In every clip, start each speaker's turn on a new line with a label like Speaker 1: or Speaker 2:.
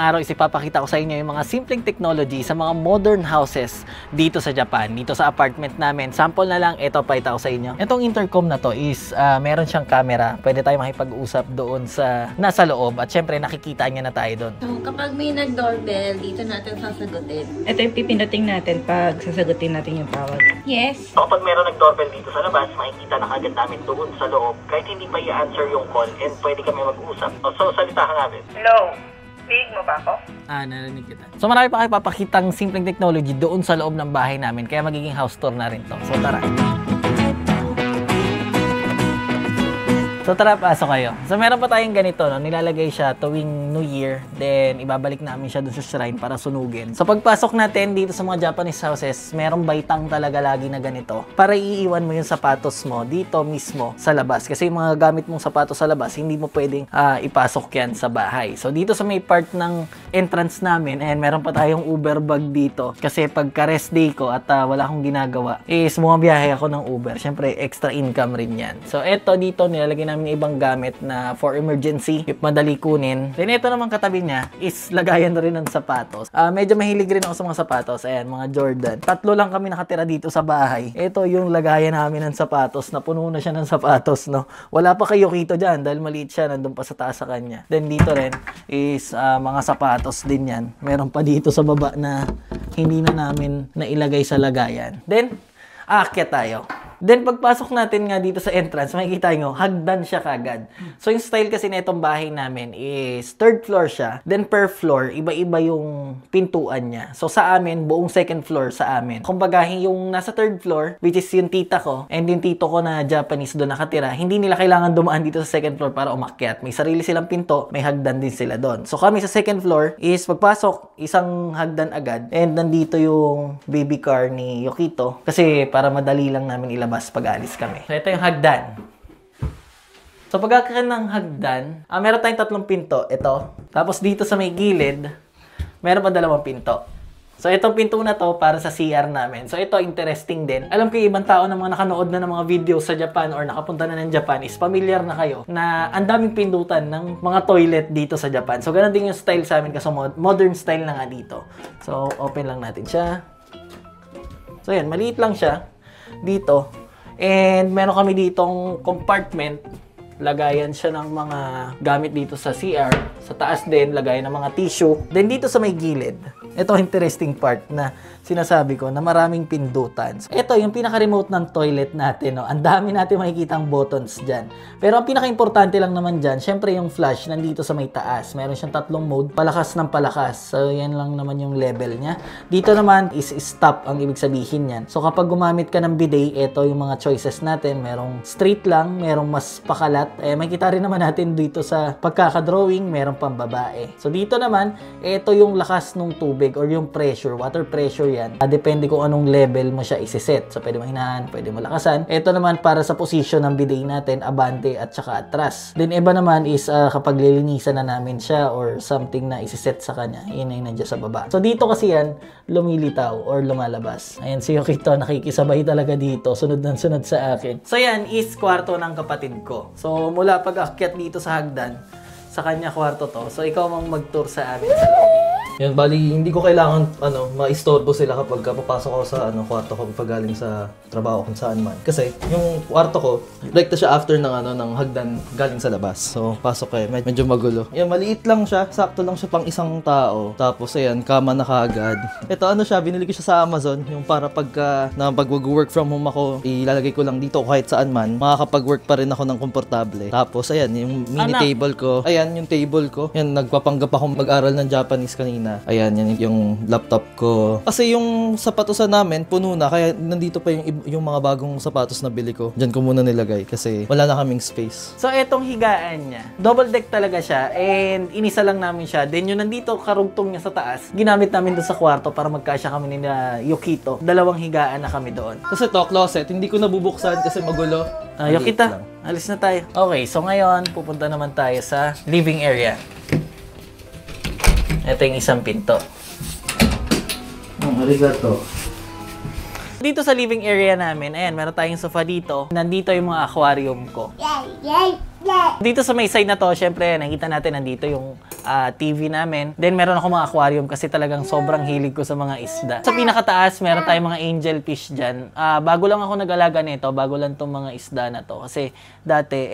Speaker 1: araw is ipapakita ko sa inyo yung mga simpleng technology sa mga modern houses dito sa Japan, dito sa apartment namin. Sample na lang, ito pakita ko sa inyo. Itong intercom na to is meron siyang camera. Pwede tayo makipag-usap doon sa nasa loob at syempre nakikita niya na tayo doon.
Speaker 2: So, kapag may nag-doorbell, dito natin sasagutin.
Speaker 3: Ito yung pipindutin natin pag sasagutin natin yung tawag.
Speaker 2: Yes.
Speaker 1: So, kapag meron nag-doorbell dito sa labas, makikita na kagad namin doon sa loob. Kahit hindi pa i-answer yung call and pwede kami mag-usap. So, salitahan namin.
Speaker 3: Hello? Big mo ba ako?
Speaker 1: Narinig kita. So, marami pa kayo papakitang simpleng technology doon sa loob ng bahay namin. Kaya magiging house tour na rin to. So, tara. So tara, pasok kayo. So meron pa tayong ganito, no? Nilalagay siya tuwing New Year, then ibabalik namin siya dun sa shrine para sunugin. So pagpasok natin dito sa mga Japanese houses, merong baitang talaga lagi na ganito para iiwan mo yung sapatos mo dito mismo sa labas. Kasi yung mga gamit mong sapatos sa labas, hindi mo pwedeng ipasok yan sa bahay. So dito sa may part ng entrance namin, and meron pa tayong Uber bag dito. Kasi pagka rest day ko at wala akong ginagawa, is bumabiyahe ako ng Uber. Siyempre, extra income rin yan. So eto dito, nilalagay namin ibang gamit na for emergency, if madali kunin. Then ito naman katabi niya is lagayan na rin ng sapatos. Medyo mahilig rin ako sa mga sapatos. Ayan, mga Jordan. 3 lang kami nakatira dito sa bahay. Ito yung lagayan namin ng sapatos. Napuno na siya ng sapatos, no? Wala pa kay Yukito dyan dahil maliit siya. Nandun pa sa taas sa kanya. Then dito rin is mga sapatos din yan. Meron pa dito sa baba na hindi na namin nailagay sa lagayan. Then, aakyat tayo. Then, pagpasok natin nga dito sa entrance, makikita nyo, hagdan siya kagad. So, yung style kasi na itong bahay namin is 3rd floor siya. Then, per floor, iba-iba yung pintuan niya. So, sa amin, buong 2nd floor sa amin. Kumbaga, yung nasa 3rd floor, which is yung tita ko, and yung tito ko na Japanese doon nakatira, hindi nila kailangan dumaan dito sa 2nd floor para umakyat. May sarili silang pinto, may hagdan din sila doon. So, kami sa 2nd floor is pagpasok, isang hagdan agad. And nandito yung baby car ni Yukito. Kasi, para madali lang namin ilabas pag alis kami. So, ito yung hagdan. So, pagkakaroon ng hagdan, meron tayong 3 pinto. Ito. Tapos, dito sa may gilid, meron pa 2 pinto. So, itong pinto na to para sa CR namin. So, ito interesting din. Alam ko yung ibang tao na mga nakanood na ng mga videos sa Japan or nakapunta na ng Japan is familiar na kayo na ang daming pindutan ng mga toilet dito sa Japan. So, ganun din yung style sa amin kasi modern style na nga dito. So, open lang natin siya. So, yan. Maliit lang siya dito. And meron kami ditong compartment. Lagayan siya ng mga gamit dito sa CR. Sa taas din, lagayan ng mga tissue. Then dito sa may gilid, ito interesting part na sinasabi ko na maraming pindutan. Ito yung pinaka-remote ng toilet natin. No? Ang dami natin makikitang buttons dyan. Pero ang pinaka-importante lang naman dyan, syempre yung flush nandito sa may taas. Meron siyang 3 mode, palakas ng palakas. So yan lang naman yung level niya. Dito naman is stop ang ibig sabihin yan. So kapag gumamit ka ng bidet, ito yung mga choices natin. Merong straight lang, merong mas pakalat. Makikita rin naman natin dito sa pagkakadrawing, merong pambabae. So dito naman, ito yung lakas ng tubig or yung pressure, water pressure yan. Depende kung anong level mo siya isiset. So pwede mahinahan, pwede malakasan. Ito naman para sa position ng bidet natin, abante at saka atras. Then iba naman is kapag lilinisan na namin siya or something na isiset sa kanya, yun ay nandiyan sa baba. So dito kasi yan, lumilitaw or lumalabas. Ayan, si Yukito nakikisabay talaga dito, sunod ng sunod sa akin. So yan is kwarto ng kapatid ko. So mula pag-akyat dito sa hagdan, sa kanya kwarto to. So ikaw mang mag-tour sa amin sa loob.
Speaker 4: Yan, bali, hindi ko kailangan, maistorbo sila kapag papasok ako sa, kwarto ko pag galing sa trabaho kung saan man. Kasi, yung kwarto ko, like na siya after ng hagdan galing sa labas. So, pasok kayo, medyo magulo. Yan, maliit lang siya, sakto lang siya pang isang tao. Tapos, ayan, kama na kaagad. Ito, binili ko siya sa Amazon, yung para pagka, pag work from home ako, ilalagay ko lang dito kahit saan man, makakapag-work pa rin ako ng komportable. Tapos, ayan, yung mini table ko. Ayan, yung table ko. Yan, nagpapanggap ako mag-aral ng Japanese kanina. Ayan, yan yung laptop ko. Kasi yung sapatosan namin, puno na. Kaya nandito pa yung mga bagong sapatos na bili ko. Diyan ko muna nilagay kasi wala na kaming space.
Speaker 1: So, etong higaan niya, double deck talaga siya and inisa lang namin siya. Then, yung nandito, karugtong niya sa taas, ginamit namin doon sa kwarto para magkasya kami ni Yukito. 2 higaan na kami doon.
Speaker 4: Kasi to, closet, hindi ko nabubuksan kasi magulo.
Speaker 1: Yukita, alis na tayo. Okay, so ngayon, pupunta naman tayo sa living area. Ito yung isang pinto.
Speaker 4: Arigato.
Speaker 1: Dito sa living area namin, ayan, meron tayong sofa dito. Nandito yung mga aquarium ko. Dito sa may side na to, syempre, nakita natin nandito yung TV namin. Then, meron ako mga aquarium kasi talagang sobrang hilig ko sa mga isda. Sa pinakataas, meron tayong mga angel fish dyan. Bago lang ako nag-alaga nito, bago lang tong mga isda na to. Kasi dati,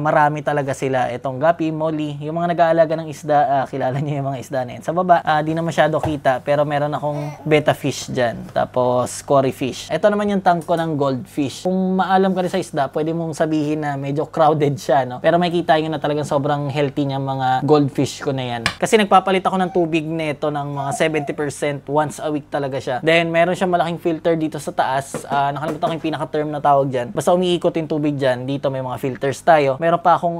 Speaker 1: marami talaga sila. Itong gapi, molly, yung mga nag-aalaga ng isda, kilala niyo yung mga isda na yan. Sa baba, di na masyado kita, pero meron akong betta fish dyan. Tapos, cory fish. Ito naman yung tank ko ng goldfish. Kung maalam ka rin sa isda, pwede mong sabihin na medyo crowded siya, no? Pero makikita nyo na talagang sobrang healthy niya mga goldfish ko na yan. Kasi nagpapalit ako ng tubig nito ng mga 70% once a week talaga siya. Then, meron siya malaking filter dito sa taas. Nakalimutan ko yung pinaka-term na tawag dyan. Basta umiikot yung tubig dyan. Dito may mga filters tayo. Meron pa akong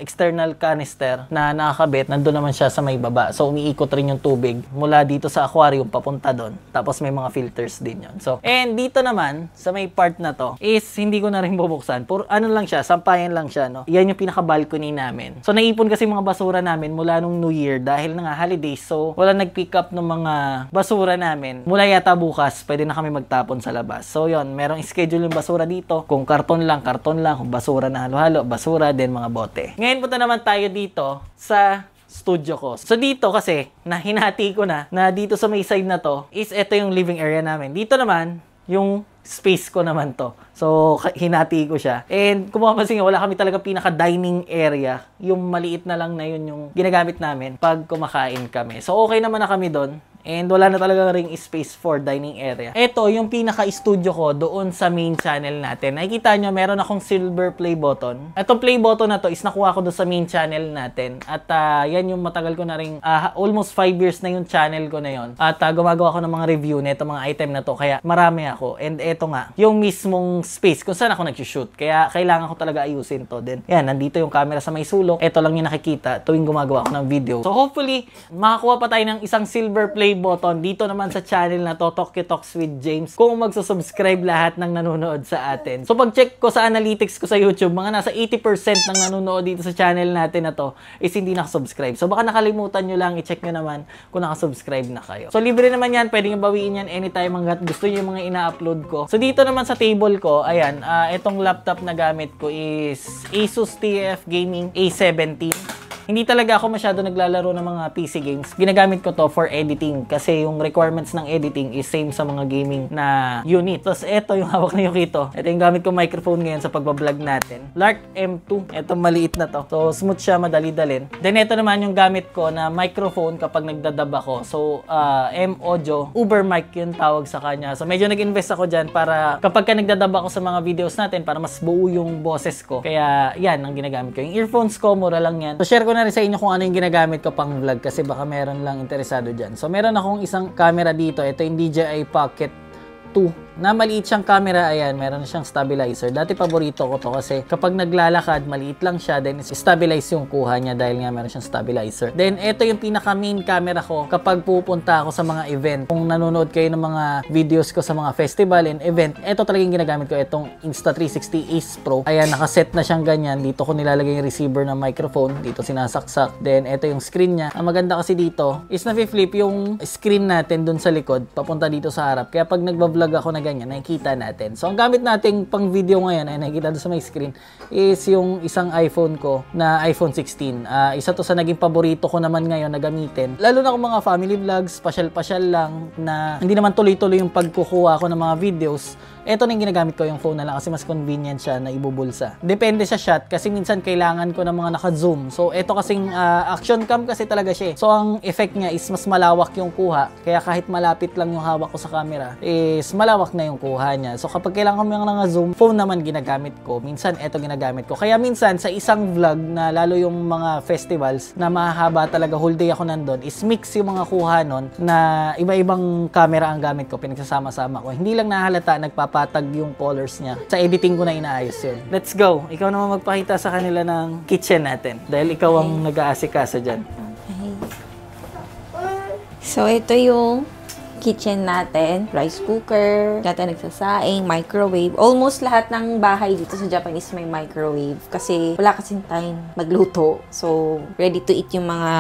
Speaker 1: external canister na nakakabit. Nandun naman siya sa may baba. So, umiikot rin yung tubig mula dito sa aquarium papunta doon. Tapos, may mga filters din yun. So, and dito naman, sa may part na to, is hindi ko na rin bubuksan. Ano lang siya, sampayan lang siya, no? Yan yung pinaka-balcony namin. So, naipon kasi mga basura namin mula nung New Year dahil na nga holidays. So, wala nag-pick up ng mga basura namin. Mula yata bukas, pwede na kami magtapon sa labas. So, yon, merong schedule yung basura dito. Kung karton lang. Kung basura na halo-halo, basura, din mga bote. Ngayon punta naman tayo dito sa studio ko. So, dito kasi, hinati ko na dito sa may side na to, is ito yung living area namin. Dito naman, yung space ko naman to. So, hinati ko siya. And kung mapapansin nga, wala kami talaga pinaka-dining area. Yung maliit na lang na yun yung ginagamit namin pag kumakain kami. So, okay naman na kami doon. And wala na talaga ring space for dining area. Ito, yung pinaka-studio ko doon sa main channel natin. Nakikita nyo, meron akong silver play button. Itong play button na to is nakuha ko doon sa main channel natin. At yan yung matagal ko na ring, almost 5 years na yung channel ko na yon. At gumagawa ko ng mga review na itong mga item na to. Kaya marami ako. And eto nga, yung mismong space kung saan ako nag-shoot. Kaya kailangan ko talaga ayusin to. Then, yan, nandito yung camera sa may sulok. Ito lang yung nakikita tuwing gumagawa ako ng video. So hopefully, makakuha pa tayo ng isang silver play button dito naman sa channel na to, Tokyo Talks with James, kung magsusubscribe lahat ng nanonood sa atin. So pag-check ko sa analytics ko sa YouTube, mga nasa 80% ng nanonood dito sa channel natin na to is hindi nakasubscribe. So baka nakalimutan nyo lang, i-check nyo naman kung nakasubscribe na kayo. So libre naman yan, pwede nyo bawiin yan anytime hanggat gusto nyo yung mga ina-upload ko. So dito naman sa table ko, ayan, itong laptop na gamit ko is Asus TF Gaming A17. Hindi talaga ako masyado naglalaro ng mga PC games. Ginagamit ko to for editing kasi yung requirements ng editing is same sa mga gaming na unit. Tapos ito yung hawak na Yukito. Ito yung gamit ko microphone ngayon sa pagbablog natin. Lark M2. Ito maliit na to. So smooth siya, madali dalhin. Then ito naman yung gamit ko na microphone kapag nagdadub ako. So M-Audio. Uber mic yung tawag sa kanya. So medyo nag-invest ako dyan para kapag ka nagdadub ako sa mga videos natin para mas buo yung boses ko. Kaya yan ang ginagamit ko. Yung earphones ko, mura lang yan. So share ko na rin sa inyo kung ano yung ginagamit ko pang vlog kasi baka meron lang interesado dyan. So meron akong isang camera dito. Ito yung DJI Pocket 2 na maliit siyang camera. Ayan, meron siyang stabilizer. Dati paborito ko to kasi kapag naglalakad, maliit lang siya, then stabilize yung kuha niya dahil nga meron siyang stabilizer. Then ito yung pinaka main camera ko kapag pupunta ako sa mga event. Kung nanonood kayo ng mga videos ko sa mga festival and event, ito talagang ginagamit ko, itong Insta360 Ace Pro. Ayan, nakaset na siyang ganyan. Dito ko nilalagay yung receiver ng microphone. Dito sinasaksak. Then ito yung screen niya. Ang maganda kasi dito is na-flip yung screen natin dun sa likod papunta dito sa harap. Kaya pag nagbablog ako na ganyan, nakikita natin. So, ang gamit nating pang video ngayon ay nakikita doon sa may screen is yung isang iPhone ko na iPhone 16. Isa to sa naging paborito ko naman ngayon na gamitin. Lalo na kung mga family vlogs, pasyal-pasyal lang na hindi naman tuloy-tuloy yung pagkukuha ko ng mga videos. Ito na yung ginagamit ko, yung phone na lang kasi mas convenient siya na ibubulsa. Depende sa shot kasi minsan kailangan ko ng mga naka-zoom. So, ito kasing action cam kasi talaga siya. So, ang effect niya is mas malawak yung kuha. Kaya kahit malapit lang yung hawak ko sa camera, is malawak na yung kuha niya. So, kapag kailangan ko yung naka-zoom, phone naman ginagamit ko. Minsan, ito ginagamit ko. Kaya minsan, sa isang vlog na lalo yung mga festivals na mahaba talaga, whole day ako nandun, is mix yung mga kuha nun na iba-ibang camera ang gamit ko. Pinagsasama-sama ko. Hindi lang nahalata, patag yung colors niya. Sa editing ko na inaayos yun. Let's go! Ikaw naman magpakita sa kanila ng kitchen natin. Dahil ikaw ang nag-aasikasa dyan.
Speaker 2: Okay. So, ito yung kitchen natin. Rice cooker, natin nagsasaing, microwave. Almost lahat ng bahay dito sa Japanese may microwave kasi wala kasing time magluto. So, ready to eat yung mga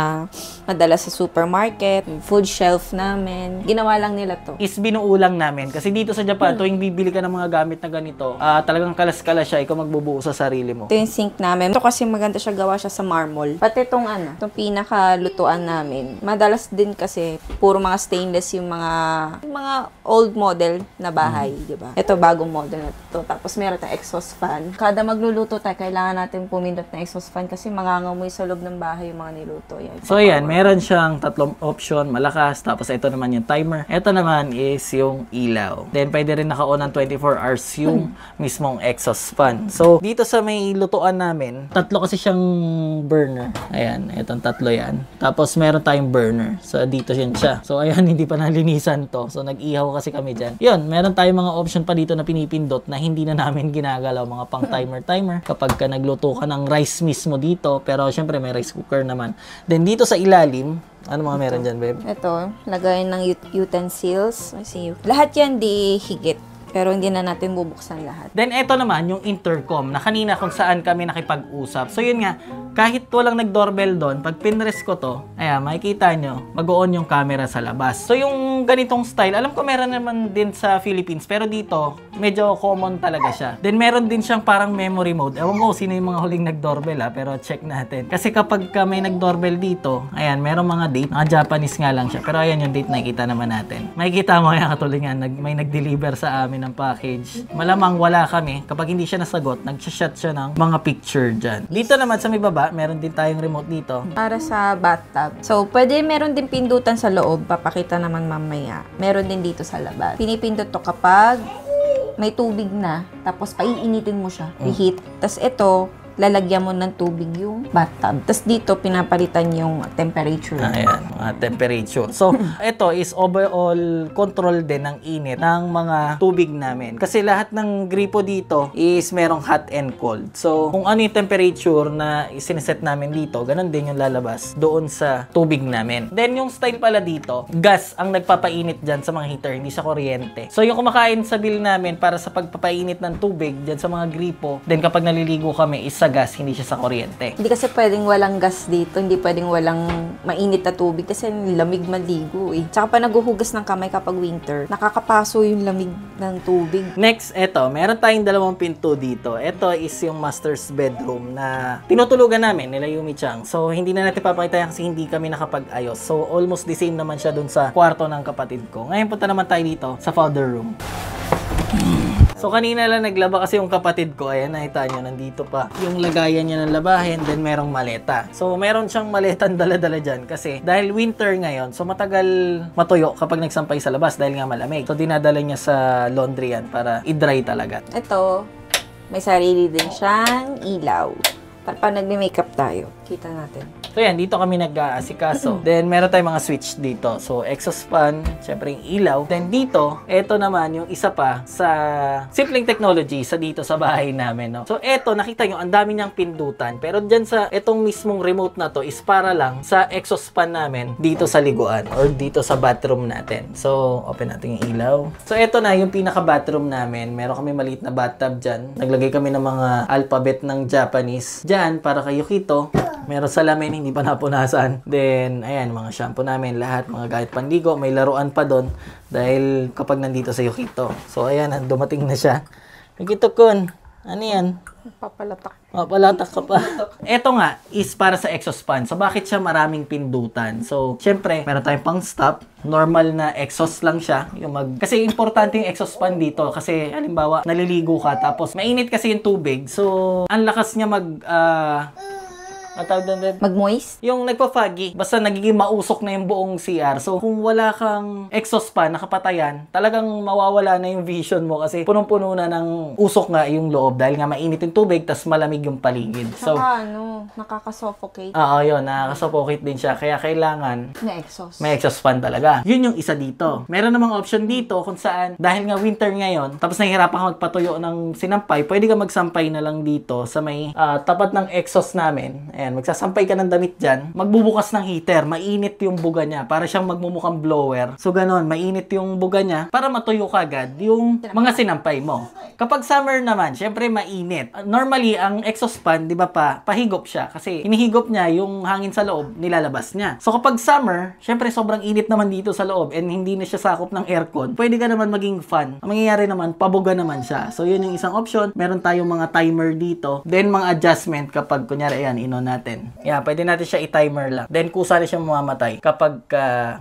Speaker 2: madalas sa supermarket, food shelf namin. Ginawa lang nila to.
Speaker 1: Is binuulang namin. Kasi dito sa Japan, tuwing bibili ka ng mga gamit na ganito, talagang kalas-kalas siya, ikaw magbubuo sa sarili mo.
Speaker 2: Ito yung sink namin. Ito kasi maganda siya, gawa siya sa marble. Pati itong itong pinakalutuan namin. Madalas din kasi puro mga stainless yung mga old model na bahay, di ba? Ito bagong model na ito. Tapos meron tayong exhaust fan. Kada magluluto tayo, kailangan natin pumindot ng exhaust fan kasi mangangamoy sa loob ng bahay yung mga niluto. Yan.
Speaker 1: So yan, meron siyang tatlong option, malakas, tapos ito naman yung timer. Ito naman is yung ilaw. Then pwede rin naka-on ng 24 hours yung mismong exhaust fan. So dito sa may lutuan namin, tatlo kasi siyang burner. Ayan, itong tatlo yan. Tapos meron tayong burner. So dito yan siya. So ayan, hindi pa nalinisan to. So nag-ihaw kasi kami dyan. Yun, meron tayong mga option pa dito na pinipindot na hindi na namin ginagalaw, mga pang timer. Kapag ka nagluto ka ng rice mismo dito, pero syempre may rice cooker naman. Then dito sa ilalim, ano mga meron dyan, babe?
Speaker 2: Ito, lagayan ng utensils. Lahat yan di higit. Pero hindi na natin bubuksan lahat.
Speaker 1: Then, ito naman, yung intercom, na kanina kung saan kami nakipag-usap. So, yun nga, kahit walang nag-doorbell doon, pag pinress ko to, ayan, makikita nyo, mag-on yung camera sa labas. So, yung ganitong style, alam ko meron naman din sa Philippines, pero dito, medyo common talaga siya. Then, meron din siyang parang memory mode. Ewan ko sino yung mga huling nag-doorbell, pero check natin. Kasi kapag may nag-doorbell dito, ayan, merong mga date, mga Japanese nga lang siya. Pero ayan yung date, nakikita naman natin. Makikita mo, ayan, katulad nga, may nag-deliver sa amin ng package. Malamang wala kami. Kapag hindi siya nasagot, nag-shot siya ng mga picture dyan. Dito naman sa may baba, meron din tayong remote dito.
Speaker 2: Para sa bathtub. So, pwede meron din pindutan sa loob. Papakita naman mamaya. Meron din dito sa labas. Pinipindot to kapag may tubig na, tapos paiinitin mo siya. Reheat. Tapos ito, lalagyan mo ng tubig yung bathtub. Tapos dito, pinapalitan yung temperature.
Speaker 1: Ayan, mga temperature. So, ito is overall control din ng init ng mga tubig namin. Kasi lahat ng gripo dito is merong hot and cold. So, kung ano yung temperature na isiniset namin dito, ganun din yung lalabas doon sa tubig namin. Then, yung style pala dito, gas ang nagpapainit dyan sa mga heater, hindi sa kuryente. So, yung kumakain sa bill namin para sa pagpapainit ng tubig dyan sa mga gripo, then kapag naliligo kami is sa gas, hindi siya sa kuryente.
Speaker 2: Hindi kasi pwedeng walang gas dito, hindi pwedeng walang mainit na tubig kasi lamig maligo eh. Tsaka pa naguhugas ng kamay kapag winter, nakakapaso yung lamig ng tubig.
Speaker 1: Next, eto, meron tayong dalawang pinto dito. Ito is yung master's bedroom na tinutulugan namin nila Yumi-chan. So, hindi na natin papakita yan kasi hindi kami nakapag-ayos. So, almost the same naman siya dun sa kwarto ng kapatid ko. Ngayon punta naman tayo dito sa father room. So, kanina lang naglaba kasi yung kapatid ko. Ayan, nakita nyo, nandito pa yung lagayan niya ng labahin, then merong maleta. So, meron siyang maletan dala-dala dyan kasi dahil winter ngayon, so matagal matuyo kapag nagsampay sa labas dahil nga malamig. So, dinadala niya sa laundry yan para i-dry talaga.
Speaker 2: Ito, may sarili din siyang ilaw. Pag nagme-makeup tayo, kita natin.
Speaker 1: So yan, dito kami nag-aasikaso. Then meron tayong mga switch dito. So exhaust fan, syempre yung ilaw. Then dito, eto naman yung isa pa sa simpleng technology sa dito sa bahay namin, no. So eto, nakita nyo, ang dami niyang pindutan. Pero dyan sa etong mismong remote na to is para lang sa exhaust fan namin dito sa liguan or dito sa bathroom natin. So open natin yung ilaw. So eto na yung pinaka bathroom namin. Meron kami maliit na bathtub dyan. Naglagay kami ng mga alphabet ng Japanese dyan para kay Yukito. Meron salamin, hindi pa napunasan. Then, ayan, mga shampoo namin, lahat, mga gamit panligo. May laruan pa doon dahil kapag nandito sa Yukito. So, ayan, dumating na siya. Yukito-kun, ano yan?
Speaker 2: Papalatak.
Speaker 1: Papalatak ka pa. Ito nga is para sa exhaust fan. So, bakit siya maraming pindutan? So, syempre, meron tayong pang stop. Normal na exhaust lang siya. Kasi importante yung exhaust fan dito. Kasi, halimbawa, naliligo ka. Tapos, mainit kasi yung tubig. So, ang lakas niya
Speaker 2: Mag-moist?
Speaker 1: Yung nagpa-foggy. Basta nagiging mausok na yung buong CR. So, kung wala kang exhaust fan, nakapatayan, talagang mawawala na yung vision mo kasi punong-puno na ng usok nga yung loob dahil nga mainit yung tubig tas malamig yung paligid. So,
Speaker 2: nakaka-suffocate.
Speaker 1: Oo, yun. Nakaka-suffocate din siya. Kaya kailangan
Speaker 2: May
Speaker 1: exhaust fan talaga. Yun yung isa dito. Meron namang option dito kung saan, dahil nga winter ngayon, tapos nahihirapan ka magpatuyo ng sinampay, pwede ka magsampay na lang dito sa may tapat ng exhaust namin. Ayan, magsasampay ka ng damit dyan, magbubukas ng heater, mainit yung buga niya, para siyang magmumukhang blower. So, ganon, mainit yung buga niya, para matuyo ka agad yung mga sinampay mo. Kapag summer naman, syempre mainit. Normally, ang exhaust fan, di ba pahigop siya, kasi hinihigop niya yung hangin sa loob, nilalabas niya. So, kapag summer, syempre sobrang init naman dito sa loob, and hindi na siya sakop ng aircon, pwede ka naman maging fan. Ang mangyayari naman, pabuga naman siya. So, yun yung isang option. Meron tayong mga timer dito, then mga adjustment kapag, kunyari, ayan, inon natin. Yeah, pwede natin siya i-timer lang. Then, kusa na siya mamamatay kapag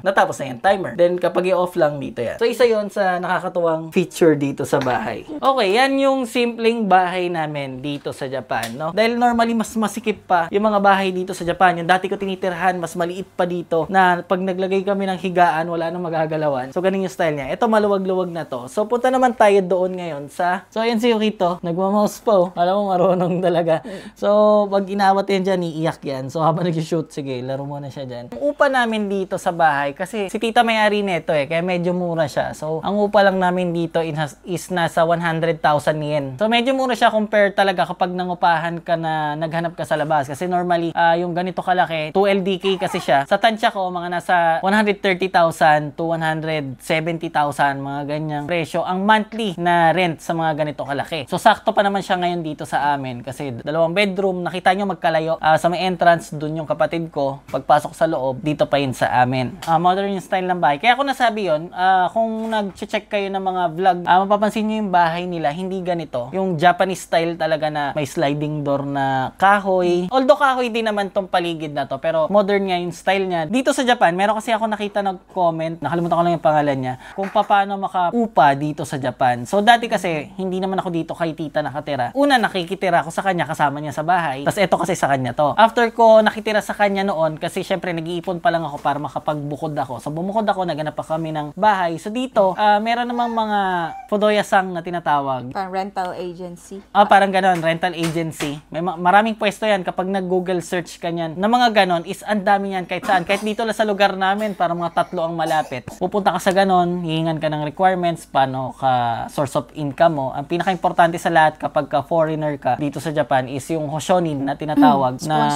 Speaker 1: natapos na yung timer. Then, kapag i-off lang dito yan. So, isa yon sa nakakatuwang feature dito sa bahay. Okay, yan yung simpleng bahay namin dito sa Japan, no? Dahil normally, mas masikip pa yung mga bahay dito sa Japan. Yung dati ko tinitirhan, mas maliit pa dito, na pag naglagay kami ng higaan, wala nang magagalawan. So, ganun yung style niya. Ito, maluwag-luwag na to. So, punta naman tayo doon ngayon sa... So, ayan si Yukito. Nagmamouse pa, oh. Alam mo, marunong talaga. So, pag inawat yan dyan, iiyak yan. So, habang nag-shoot, sige, laro mo na siya dyan. Ang upa namin dito sa bahay, kasi si tita may-ari nito kaya medyo mura siya. So, ang upa lang namin dito is nasa 100,000 yen. So, medyo mura siya compare talaga kapag nangupahan ka na naghanap ka sa labas. Kasi normally, yung ganito kalaki, 2LDK kasi siya. Sa tansya ko, mga nasa 130,000 to 170,000, mga ganyang presyo. Ang monthly na rent sa mga ganito kalaki. So, sakto pa naman siya ngayon dito sa amin. Kasi 2 bedroom, nakita nyo magkalayo. Sa may entrance, dun yung kapatid ko. Pagpasok sa loob, dito pa yun sa amin. Modern yung style ng bahay. Kaya ako nasabi yun, kung nag-check kayo ng mga vlog, mapapansin nyo yung bahay nila, hindi ganito. Yung Japanese style talaga na may sliding door na kahoy. Although kahoy din naman tong paligid na to, pero modern nga yung style niya. Dito sa Japan, meron kasi ako nakita nag-comment, nakalimutan ko lang yung pangalan niya, kung paano makaupa dito sa Japan. So dati kasi, hindi naman ako dito kay tita nakatira. Una, nakikitira ako sa kanya, kasama niya sa bahay. Tapos eto kasi sa kanya to. After ko nakitira sa kanya noon, kasi syempre nag-iipon pa lang ako para makapagbukod ako. So bumukod ako, naganap pa kami ng bahay. So dito, meron namang mga Fudoya-sang na tinatawag.
Speaker 2: Parang rental agency.
Speaker 1: Parang ganon, rental agency. May maraming pwesto yan. Kapag nag-Google search ka niyan, na mga ganon, is ang dami yan kahit saan. Kahit dito lang sa lugar namin, parang mga 3 ang malapit. Pupunta ka sa ganon, hihingan ka ng requirements, paano ka source of income mo. Ang pinaka-importante sa lahat kapag ka foreigner ka dito sa Japan is yung hoshonin na tinatawag na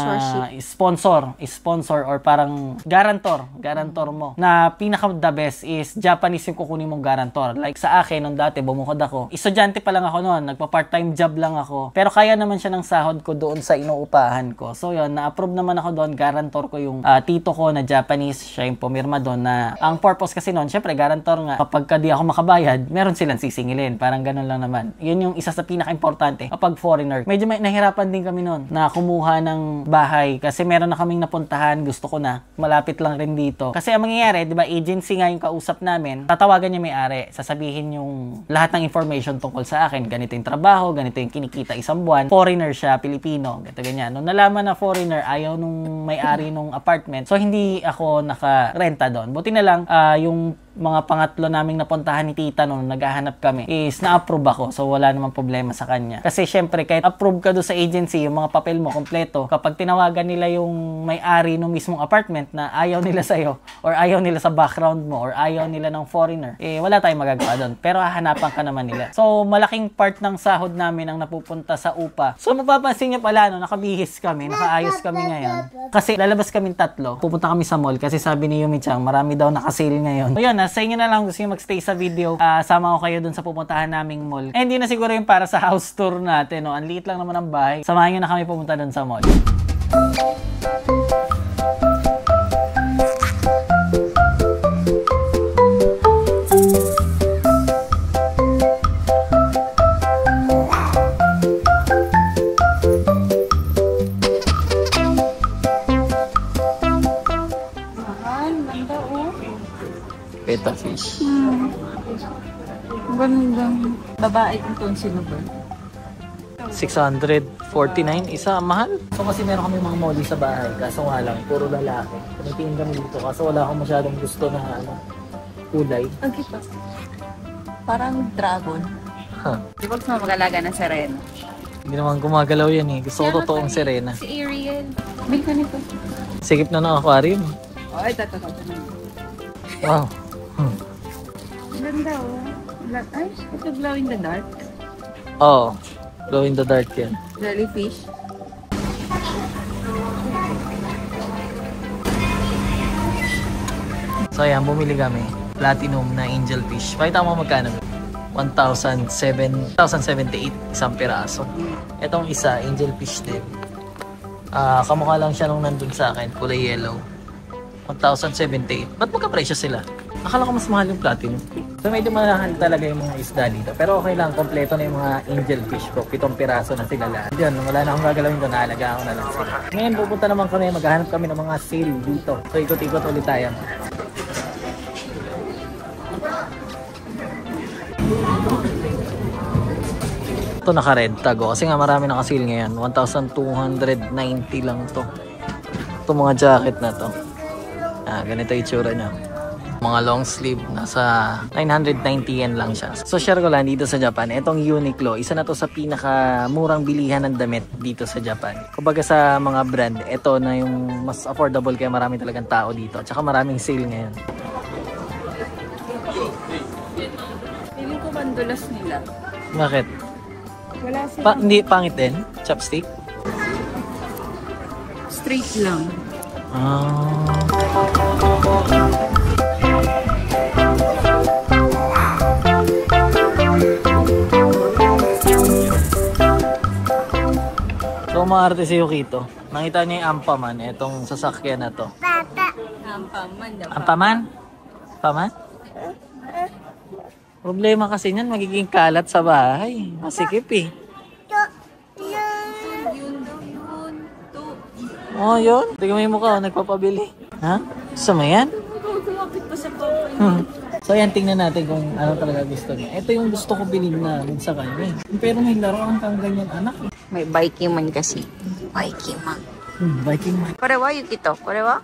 Speaker 1: sponsor or parang garantor mo. Na pinaka-the best is Japanese yung kukunin mong garantor. Like sa akin, nung dati, bumukod ako. Estudyante pa lang ako noon, nagpa-part-time job lang ako. Pero kaya naman siya ng sahod ko doon sa inuupahan ko. So yun, na-approve naman ako doon, garantor ko yung tito ko na Japanese, siya yung pumirma doon na ang purpose kasi noon, syempre garantor nga, kapag di ako makabayad, meron silang sisingilin. Parang ganun lang naman. Yun yung isa sa pinaka-importante kapag foreigner. Medyo nahirapan din kami noon na kumuha ng bahay kasi meron na kaming napuntahan, gusto ko na, malapit lang rin dito. Kasi ang mangyayari, di ba, agency nga yung kausap namin, tatawagan niya may-ari, sasabihin yung lahat ng information tungkol sa akin, ganito yung trabaho, ganito yung kinikita isang buwan, foreigner siya, Pilipino, ganito ganyan. Nung nalaman na foreigner, ayaw nung may-ari nung apartment, so hindi ako nakarenta doon. Buti na lang, yung mga pangatlo naming napuntahan ni tita nung naghahanap kami is na-approve ako. So, wala namang problema sa kanya. Kasi, syempre, kahit approve ka doon sa agency, yung mga papel mo, kompleto, kapag tinawagan nila yung may-ari ng mismong apartment na ayaw nila sa'yo, or ayaw nila sa background mo, or ayaw nila ng foreigner, wala tayong magagawa doon. Pero, hahanapan ka naman nila. So, malaking part ng sahod namin ang napupunta sa upa. So, mapapansin nyo pala, no, nakabihis kami, nakaayos kami ngayon. Kasi, lalabas kami 3, pupunta kami sa mall, kasi sabi ni Yumi-chan, marami daw nakasale ngayon. So, yun, sa inyo na lang gusto nyo magstay sa video, sama ko kayo dun sa pupuntahan naming mall. And yun na siguro yung para sa house tour natin, no? Ang liit lang naman ang bahay. Samahan nyo na kami pumunta dun sa mall. Betta fish.
Speaker 3: Ganda. Babae kung tonsilo ba?
Speaker 1: 649 isa, mahal. So kasi meron kami mga molly sa bahay, kaso nga lang, puro lalaki. Tumitingin kami dito, kaso wala akong masyadong gusto na kulay.
Speaker 3: Ang kita. Parang dragon. Di ba gusto mo mag-alaga ng Serena?
Speaker 1: Hindi naman gumagalaw yan eh. Gusto ko totoong Serena.
Speaker 3: Si Ariel. Bil ka nito.
Speaker 1: Sikip na ng aquarium.
Speaker 3: Ay, tatatawa na.
Speaker 1: Wow.
Speaker 3: Ganda oh. Ay, ito glow in the dark.
Speaker 1: Oh, glow in the dark yan.
Speaker 3: Jellyfish.
Speaker 1: So ayan, bumili kami. Platinum na angelfish. Pakita mo magkano. 1,078 isang piraso. Etong isa, angelfish din. Kamukha lang siya nung nandun sa akin, kulay yellow. 1,078. Ba't magka-presyo sila? Akala ko mas mahal yung platinum. So medyo mahal talaga yung mga isda dito. Pero okay lang, kompleto na yung mga angelfish ko. 7 piraso na sila lahat. Diyan, wala na akong gagalawin doon. Naalagaan ko na lang sila. Ngayon, pupunta naman kami. Maghahanap kami ng mga sale dito. So ikot-ikot ulit tayo. Ito naka-red tag kasi nga marami naka-sale ngayon. 1,290 lang to. Ito mga jacket na to. Ganito yung itsura niya. Mga long sleeve, nasa 990 yen lang siya. So share ko lang dito sa Japan, itong Uniqlo, isa na to sa pinakamurang bilihan ng damit dito sa Japan. Kumbaga sa mga brand, ito na yung mas affordable kaya marami talagang tao dito. Tsaka maraming sale ngayon.
Speaker 3: Feeling ko bandulas nila.
Speaker 1: Bakit?
Speaker 3: Wala sila.
Speaker 1: Hindi pangit din? Chopstick?
Speaker 3: Straight lang. So umaarte si Yukito. Nakita niya yung Ampaman, itong sasakyan na to. Ampaman daw.
Speaker 1: Ampaman? Ampaman? Problema kasi niyan, magiging kalat sa bahay. Masikip eh. Oh, yun. Tingnan mo yung mukha, nagpapabili. Ha? Gusto mo yan?
Speaker 3: Kumapit pa sa papa.
Speaker 1: So ayan, tingnan natin kung ano talaga gusto niya. Ito yung gusto ko bilhin na sa kanya. Pero may laruan kang ganyan anak.
Speaker 2: May biking man kasi. Biking man.
Speaker 1: Viking man.
Speaker 2: Korewa, Yukito. Korewa?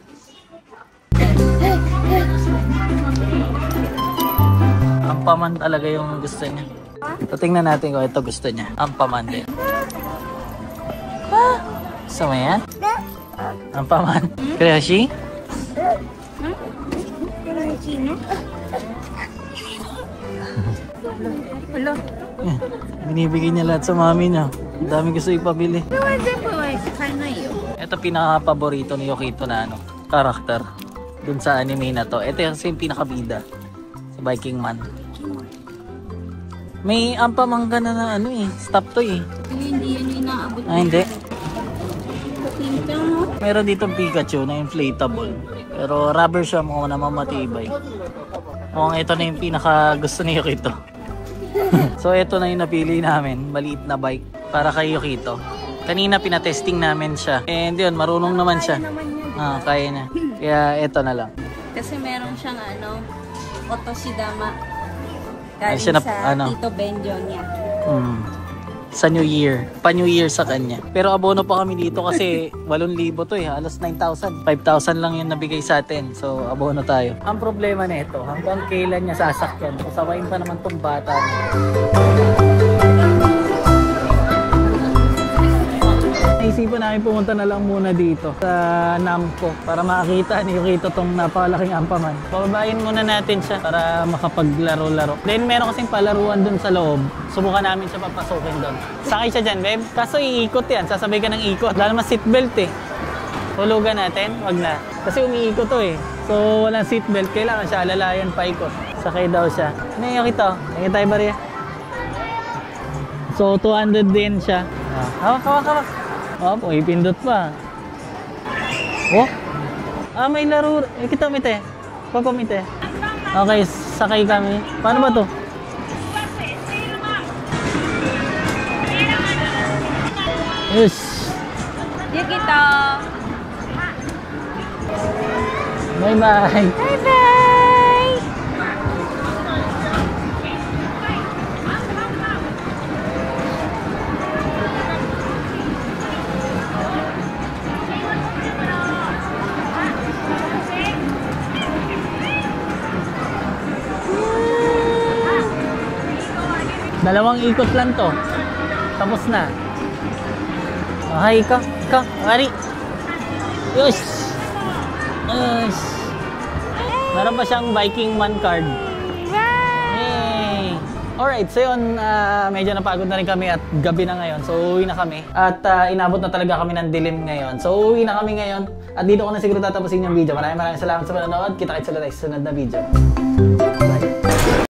Speaker 1: Ampaman talaga yung gusto niya. So tingnan natin kung ito gusto niya. Ampaman din. Gusto mo yan? Ampaman. Kreashi?
Speaker 3: Wala.
Speaker 1: Binibigay niya lahat sa mami niya. Ang dami gusto ipabili. Ito pinaka-paborito ni Yukito na karakter dun sa anime na to. Ito yung pinakabida sa Viking Man. May ampamangga na stop toy eh.
Speaker 3: Hindi yan yung inaabot.
Speaker 1: Hindi. Meron dito Pikachu na inflatable. Pero rubber siya, mukhang naman matibay. Mukhang ito na yung pinaka gusto ni Yukito. So ito na yung napili namin, maliit na bike para kay Yukito. Kanina pinatesting namin siya. And yun, marunong naman siya. Kaya niya. Kaya ito na lang.
Speaker 2: Kasi meron siyang Otoshidama.
Speaker 1: Ay,
Speaker 2: Galing
Speaker 1: siya na-
Speaker 2: sa Tito Benjo niya.
Speaker 1: Sa New Year. Pa-New Year sa kanya. Pero abono pa kami dito kasi 8,000 to eh. Halos 9,000. 5,000 lang yung nabigay sa atin. So abono tayo. Ang problema nito, hanggang kailan niya sasakyan. Sasawain pa naman tong bata. Naisipan namin pumunta na lang muna dito sa Namco para makakita ni Yukito tong napakalaking ampaman. Pababayin muna natin siya para makapaglaro-laro. Then meron kasing palaruan dun sa loob. Subukan namin siya papasukin dun. Sakay siya dyan, babe. Kaso iikot yan. Sasabay ka ng ikot. Wala naman seatbelt eh. Hulugan natin? Wag na. Kasi umiikot to eh. So walang seatbelt. Kailangan siya alalayan paikot. Sakay daw siya. Ano yung Yukito? Tingin tayo ba rin? So 200 din siya. Hawak. Oh, ipindot pa. Oh? May laro. Kita mite. Mite. Okay, sakay kami. Paano ba to? Yes.
Speaker 2: Yukito!
Speaker 1: Bye-bye.
Speaker 2: Bye-bye!
Speaker 1: Dalawang ikot lang to. Tapos na. Okay, ikaw. Ari. Yes. Meron pa siyang Viking Man card. Yay! Alright, so yun, medyo napagod na rin kami at gabi na ngayon. So uwi na kami. At inabot na talaga kami ng dilim ngayon. So uwi na kami ngayon. At dito ko na siguro tatapusin yung video. Maraming salamat sa panonood. Kita-kits ulit sa sunod na video. Bye!